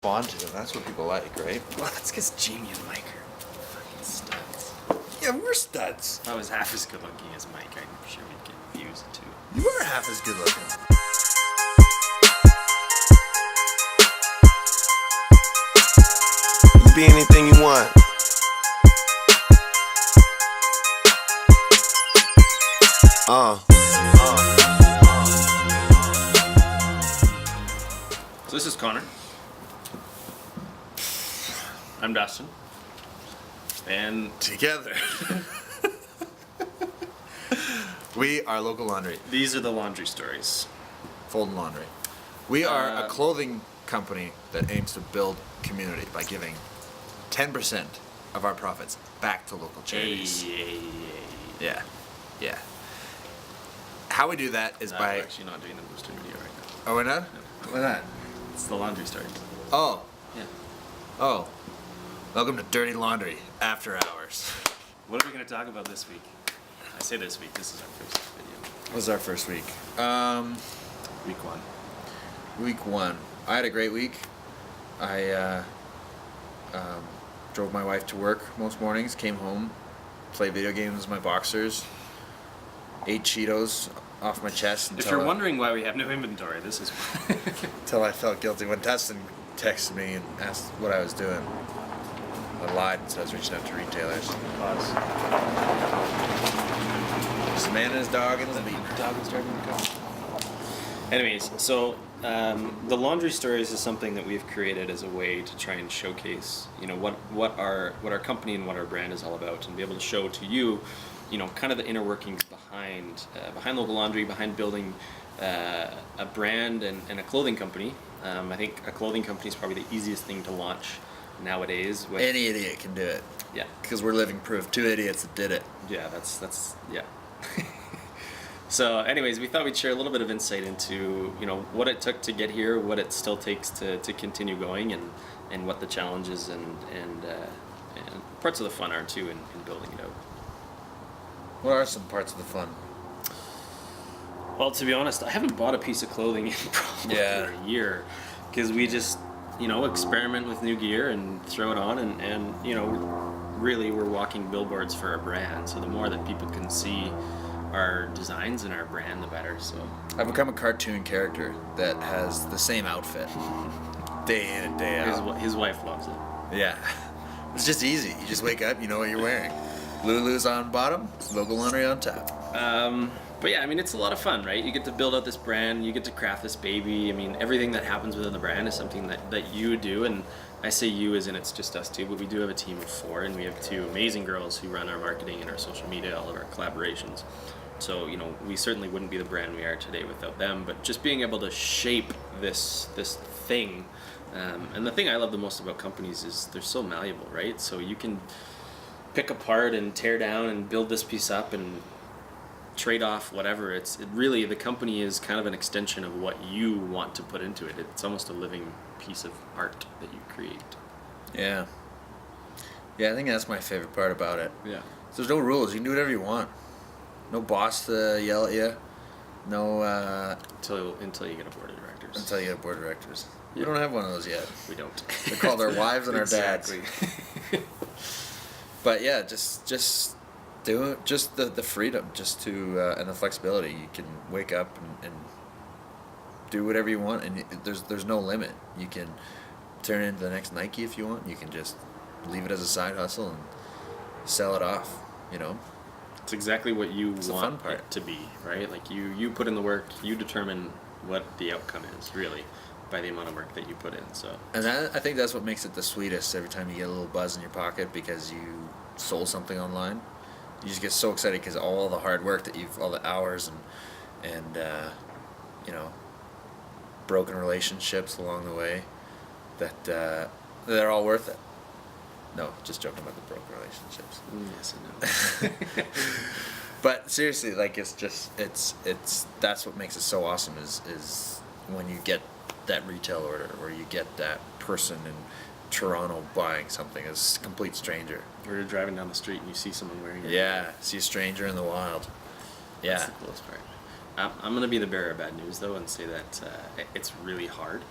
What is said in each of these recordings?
Bond to. That's what people like, right? Well, that's because Jamie and Mike are fucking studs. Yeah, we're studs. If I was half as good looking as Mike, I'm sure we'd get views too. You are half as good looking. You can be anything you want. So this is Connor. I'm Dustin. And Together. We are Local Laundry. these are the laundry stories. Fold and Laundry. We are a clothing company that aims to build community by giving 10% of our profits back to local charities. Yeah. Yeah. How we do that is We're by... actually not doing the booster video right now. Oh, we're not? Why not? It's the laundry story. Oh. Yeah. Oh. Welcome to Dirty Laundry After Hours. What are we going to talk about this week? I say this week. This is our first video. What was our first week? Week one. Week one. I had a great week. I drove my wife to work most mornings, came home, played video games with my boxers, ate Cheetos off my chest If you're wondering why we have no inventory, this is why. until I felt guilty when Dustin texted me and asked what I was doing. I lied and said I was reaching out to retailers. Pause. Just a man and his dog in the lead. Dog is driving the car. Anyways, so the laundry stories is something that we've created as a way to try and showcase, what our company and what our brand is all about, and be able to show to you, kind of the inner workings behind Local Laundry, behind building a brand and a clothing company. I think a clothing company is probably the easiest thing to launch nowadays. Any idiot can do it. Yeah. Because we're living proof. 2 idiots that did it. Yeah, that's yeah. So anyways, we thought we'd share a little bit of insight into, what it took to get here, what it still takes to continue going, and what the challenges and parts of the fun are too in building it out. What are some parts of the fun? Well, to be honest, I haven't bought a piece of clothing in probably Yeah. a year, because we just, experiment with new gear and throw it on, and really we're walking billboards for our brand. So the more that people can see our designs and our brand, the better. So I've become a cartoon character that has the same outfit day in and day out. his wife loves it. Yeah. It's just easy. You just wake up, you know what you're wearing. Lulu's on bottom, Local Laundry on top. But yeah, it's a lot of fun, right? You get to build out this brand, you get to craft this baby. Everything that happens within the brand is something that you do, and I say you as in it's just us two, but we do have a team of 4, and we have 2 amazing girls who run our marketing and our social media, all of our collaborations. So, we certainly wouldn't be the brand we are today without them, but just being able to shape this thing. And the thing I love the most about companies is they're so malleable, right? So you can pick apart and tear down and build this piece up and trade off whatever. Really, the company is kind of an extension of what you want to put into it. It's almost a living piece of art that you create. Yeah. Yeah, I think that's my favorite part about it. Yeah. There's no rules. You can do whatever you want. No boss to yell at you. No, Until you get a board of directors. until you get board of directors. We Yeah. don't have one of those yet. We don't. They're called our wives and our dads. Exactly. But yeah, just do it. Just the freedom, just to and the flexibility. You can wake up and do whatever you want, and there's no limit. You can turn it into the next Nike if you want. You can just leave it as a side hustle and sell it off. It's exactly what you It's the want fun part. it to be, right? Like you put in the work, you determine what the outcome is, really, by the amount of work that you put in. So And I think that's what makes it the sweetest. Every time you get a little buzz in your pocket because you sold something online, you just get so excited because all the hard work that all the hours and broken relationships along the way, that they're all worth it. No, just joking about the broken relationships. yes and no. But seriously, like it's that's what makes it so awesome is when you get that retail order or you get that person in Toronto buying something as a complete stranger. Or you're driving down the street and you see someone wearing it. Yeah, see a stranger in the wild. Yeah. That's the coolest part. I'm going to be the bearer of bad news, though, and say that it's really hard.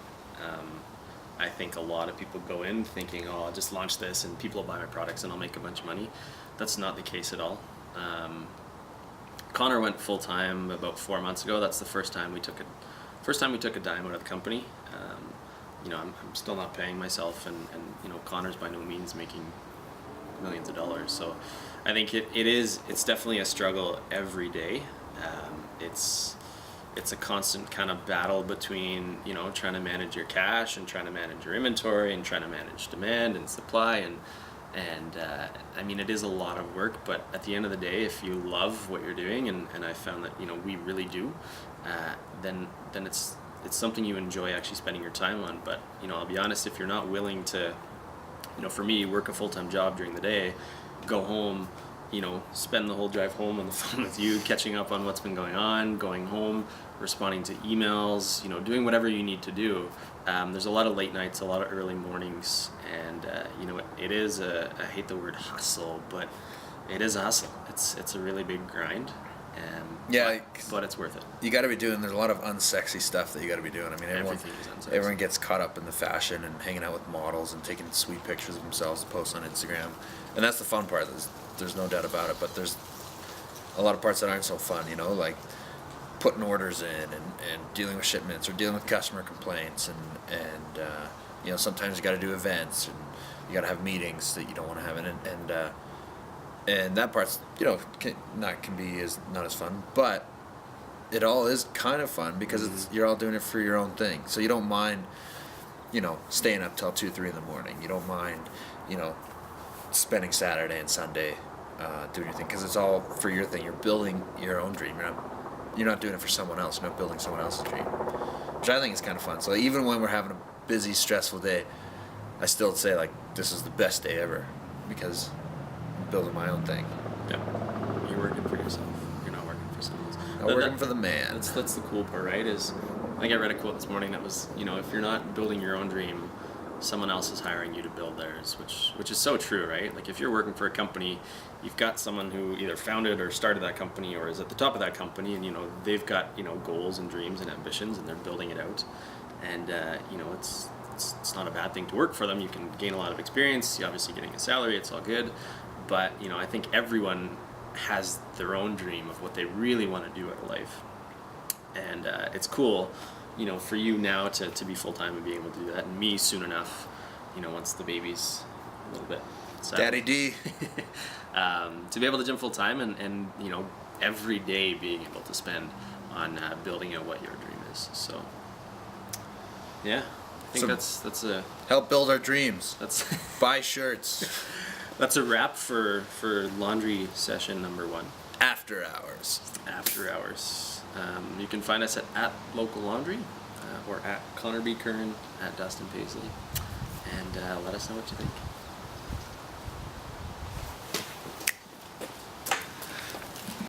I think a lot of people go in thinking, oh, I'll just launch this and people will buy my products and I'll make a bunch of money. That's not the case at all. Connor went full time about 4 months ago. That's the first time we took a dime out of the company. I'm still not paying myself, and Connor's by no means making millions of dollars. So I think it's definitely a struggle every day. It's a constant kind of battle between trying to manage your cash and trying to manage your inventory and trying to manage demand and supply and I mean, it is a lot of work, but at the end of the day, if you love what you're doing, and I found that we really do, then it's something you enjoy actually spending your time on. But I'll be honest, if you're not willing to, for me, work a full-time job during the day, go home, spend the whole drive home on the phone with you, catching up on what's been going on, going home, responding to emails, doing whatever you need to do. There's a lot of late nights, a lot of early mornings, and it is I hate the word hustle, but it is a hustle. It's a really big grind. But it's worth it. You got to be doing. There's a lot of unsexy stuff that you got to be doing. I mean, Everything is unsexy. everyone gets caught up in the fashion and hanging out with models and taking sweet pictures of themselves to post on Instagram, and that's the fun part. There's no doubt about it. But there's a lot of parts that aren't so fun. Like putting orders in and dealing with shipments or dealing with customer complaints and sometimes you got to do events and you got to have meetings that you don't want to have and that part's can be not as fun, but it all is kind of fun because you're all doing it for your own thing, so you don't mind staying up till 2-3 in the morning. You don't mind spending Saturday and Sunday doing your thing because it's all for your thing. You're building your own dream. You're not doing it for someone else. You're not building someone else's dream, which I think is kind of fun. So even when we're having a busy, stressful day, I still say like this is the best day ever because I'm building my own thing. Yeah, you're working for yourself. You're not working for someone else. I'm working for the man. That's the cool part, right? I think I read a quote this morning that was, if you're not building your own dream, someone else is hiring you to build theirs, which is so true, right? Like if you're working for a company, you've got someone who either founded or started that company or is at the top of that company, and they've got goals and dreams and ambitions, and they're building it out. And it's not a bad thing to work for them. You can gain a lot of experience. You're obviously getting a salary. It's all good. But I think everyone has their own dream of what they really want to do out of life, and it's cool. For you now to be full-time and being able to do that, and me soon enough, once the baby's a little bit settled, Daddy D. to be able to gym full-time and every day being able to spend on building out what your dream is. So yeah, I think that's a Help build our dreams. that's Buy shirts. that's a wrap for laundry session number 1. After hours. After hours. You can find us at Local Laundry or at Connor B. Curran, at Dustin Paisley, and let us know what you think.